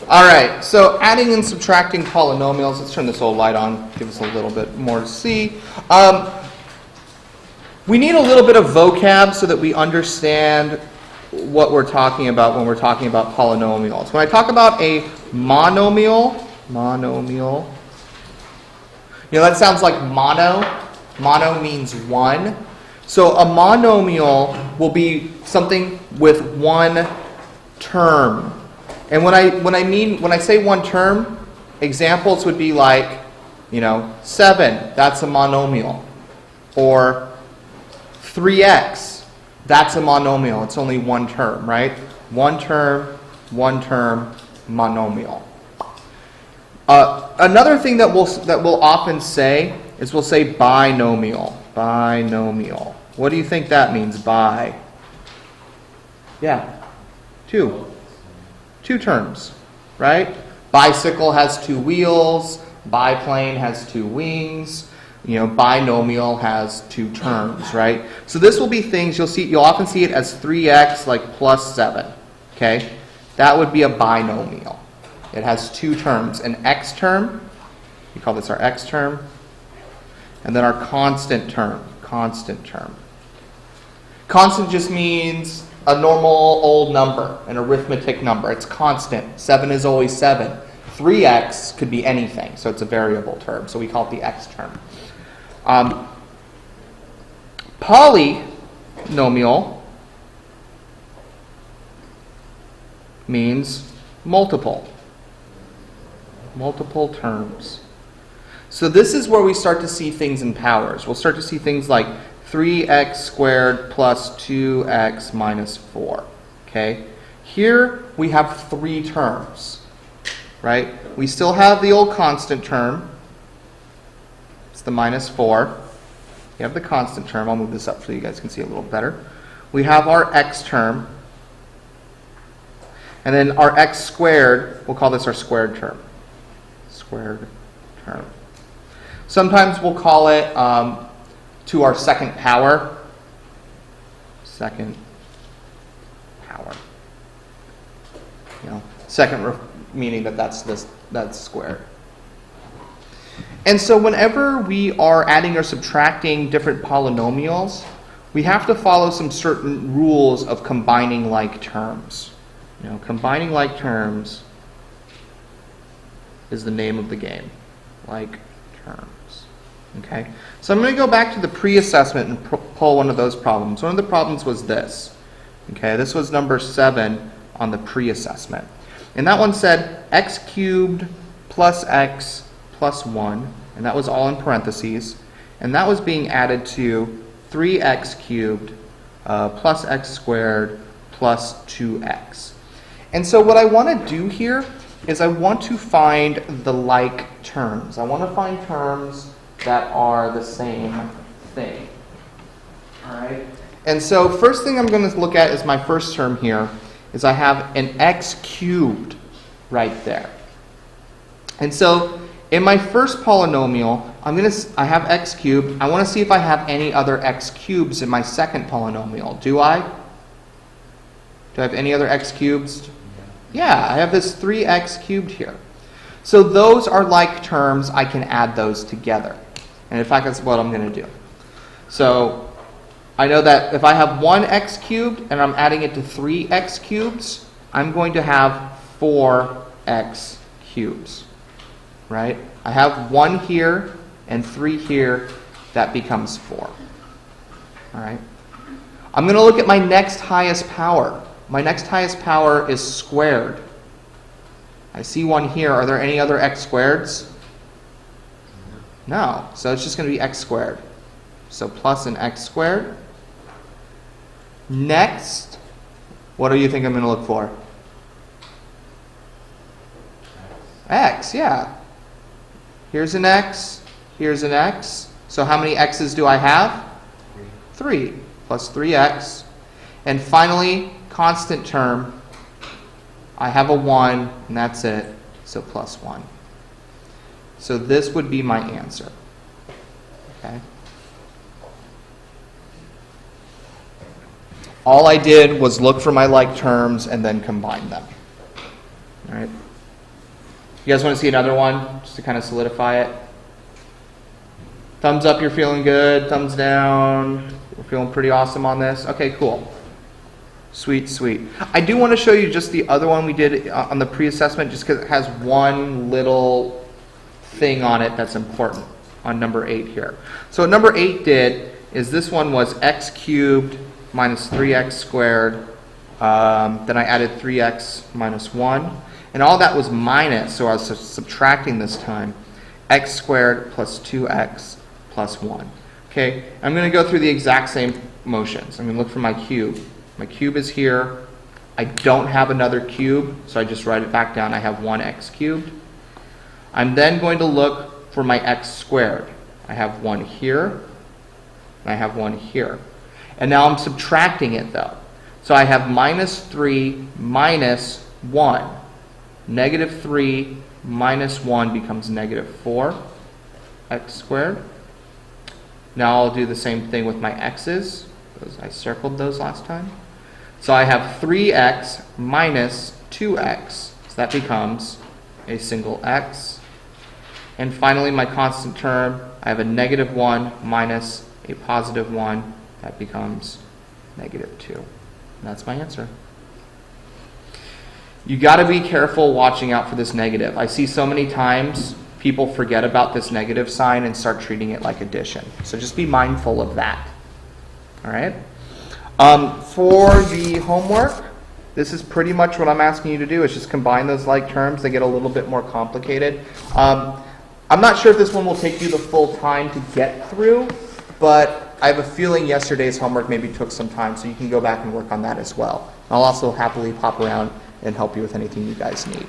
All right, so adding and subtracting polynomials. Let's turn this old light on, give us a little bit more to see. We need a little bit of vocab so that we understand what we're talking about when we're talking about polynomials. When I talk about a monomial, that sounds like mono. Mono means one. So a monomial will be something with one term. And when I say one term, examples would be like, 7, that's a monomial. Or 3x, that's a monomial. It's only one term, right? One term, monomial. Another thing that we'll often say is we'll say binomial. Binomial. What do you think that means, bi? Yeah, two terms, right? Bicycle has 2 wheels, biplane has 2 wings, binomial has 2 terms, right? So this will be things you'll often see it as 3x like plus 7, okay? That would be a binomial. It has 2 terms, an x term, we call this our x term, and then our constant term. Constant just means a normal old number, an arithmetic number. It's constant. 7 is always 7. 3x could be anything, so it's a variable term. So we call it the x term. Polynomial means multiple terms. So this is where we start to see things in powers. We'll start to see things like 3x squared plus 2x minus 4. Okay? Here we have 3 terms, right? We still have the old constant term. It's the minus 4. You have the constant term. I'll move this up so you guys can see a little better. We have our x term. And then our x squared, we'll call this our squared term. Squared term. Sometimes we'll call it to our second power. Second power. Second meaning that's squared. And so whenever we are adding or subtracting different polynomials, we have to follow some certain rules of combining like terms. Combining like terms is the name of the game. Like terms. Okay? So I'm going to go back to the pre-assessment and pull one of those problems. One of the problems was this. Okay? This was number 7 on the pre-assessment. And that one said x cubed plus x plus 1. And that was all in parentheses. And that was being added to 3x cubed plus x squared plus 2x. And so what I want to do here is I want to find the like terms. I want to find terms that are the same thing. All right? And so first thing I'm going to look at is my first term here, is I have an x cubed right there. And so in my first polynomial, I have x cubed. I want to see if I have any other x cubes in my second polynomial. Do I? Do I have any other x cubes? Yeah, I have this 3x cubed here. So those are like terms. I can add those together. And in fact, that's what I'm going to do. So I know that if I have 1x cubed and I'm adding it to 3x cubes, I'm going to have 4x cubes. Right? I have 1 here and 3 here. That becomes 4. All right? I'm going to look at my next highest power. My next highest power is squared. I see 1 here. Are there any other x squareds? No. So it's just going to be x squared. So plus an x squared. Next, what do you think I'm going to look for? X, yeah. Here's an x. Here's an x. So how many x's do I have? 3 plus 3x. And finally, constant term, I have a 1, and that's it, so plus 1. So this would be my answer. Okay? All I did was look for my like terms and then combine them. All right? You guys want to see another one, just to kind of solidify it? Thumbs up, you're feeling good. Thumbs down, we're feeling pretty awesome on this. Okay, cool. Sweet, sweet. I do want to show you just the other one we did on the pre-assessment, just because it has one little thing on it that's important on number 8 here. So what number 8 did is this one was x cubed minus 3x squared. Then I added 3x minus 1. And all that was minus, so I was subtracting this time, x squared plus 2x plus 1. Okay, I'm going to go through the exact same motions. I'm going to look for my cube. My cube is here. I don't have another cube, so I just write it back down. I have 1x cubed. I'm then going to look for my x squared. I have 1 here, and I have 1 here. And now I'm subtracting it, though. So I have minus 3 minus 1. Negative 3 minus 1 becomes negative 4 x squared. Now I'll do the same thing with my x's, because I circled those last time. So I have 3x minus 2x, so that becomes a single x. And finally, my constant term, I have a negative 1 minus a positive 1, that becomes negative 2. And that's my answer. You got to be careful watching out for this negative. I see so many times people forget about this negative sign and start treating it like addition. So just be mindful of that. All right? For the homework, this is pretty much what I'm asking you to do, is just combine those like terms. They get a little bit more complicated. I'm not sure if this one will take you the full time to get through, but I have a feeling yesterday's homework maybe took some time, so you can go back and work on that as well. I'll also happily pop around and help you with anything you guys need.